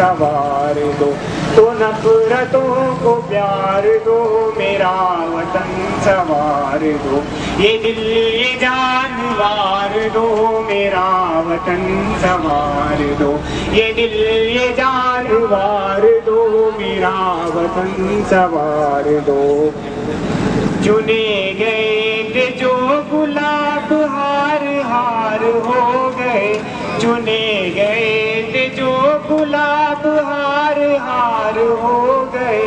سنوار دو، تو نفرتوں کو پیار دو، میرا وطن سنوار دو، یہ دل یہ جان وار دو، میرا وطن سنوار دو، یہ دل یہ جان وار دو، میرا وطن سنوار دو۔ چنے گئے تھے جو گلاب ہار ہار ہو گئے، چنے گئے تھے جو گلاب ہار ہار ہو گئے،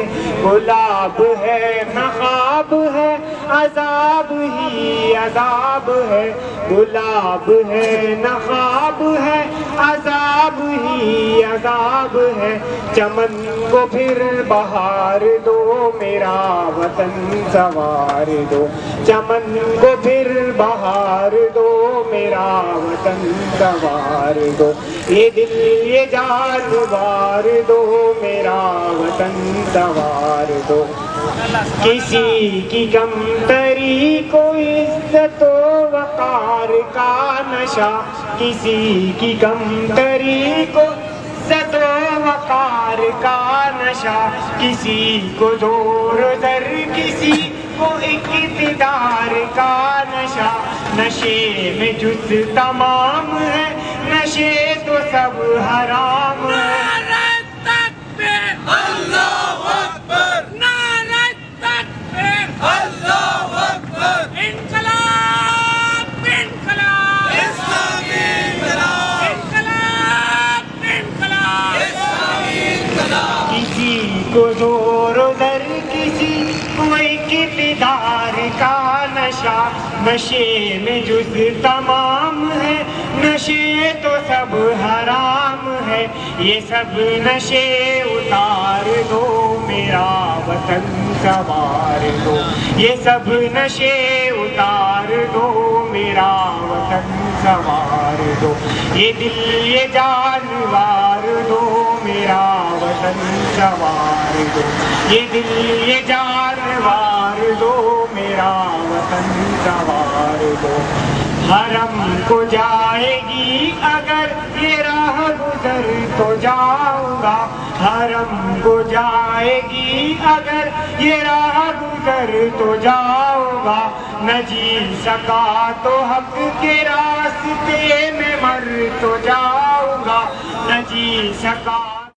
گلاب ہے نہ خواب ہے عذاب ہی عذاب ہے، گلاب ہے نہ خواب ہے عذاب ہی عذاب ہے، چمن کو پھر بہار دو، میرا وطن سنوار دو، چمن کو پھر بہار دو، میرا وطن سنوار دو، یہ دل یہ جان وار دو، میرا وطن سنوار دو۔ کسی کی کمتری کو عزت و وقار کا نشہ، کسی کی کمتری کو عزت و وقار کا نشہ، کسی کو زور در کسی کو اقتدار کا نشہ، نشے میں جز تمام ہے نشے تو سب حرام ہے۔ کسی کو زور و در کسی کو اقتدار کا نشہ، نشے میں جز تمام ہے نشے تو سب حرام ہے، یہ سب نشے اتار دو، میرا وطن سنوار دو، یہ سب نشے اتار دو، میرا وطن سنوار دو، یہ دل یہ جان وار دو، میرا وطن سنوار دو، یہ دل یہ جان وار دو، میرا وطن سنوار دو۔ حرم کو جائے گی اگر یہ راہ گزر تو جاؤں گا، حرم کو جائے گی اگر یہ راہ گزر تو جاؤں گا، نہ جی سکا تو حق کے راستے میں مر تو جاؤں گا، نہ جی سکا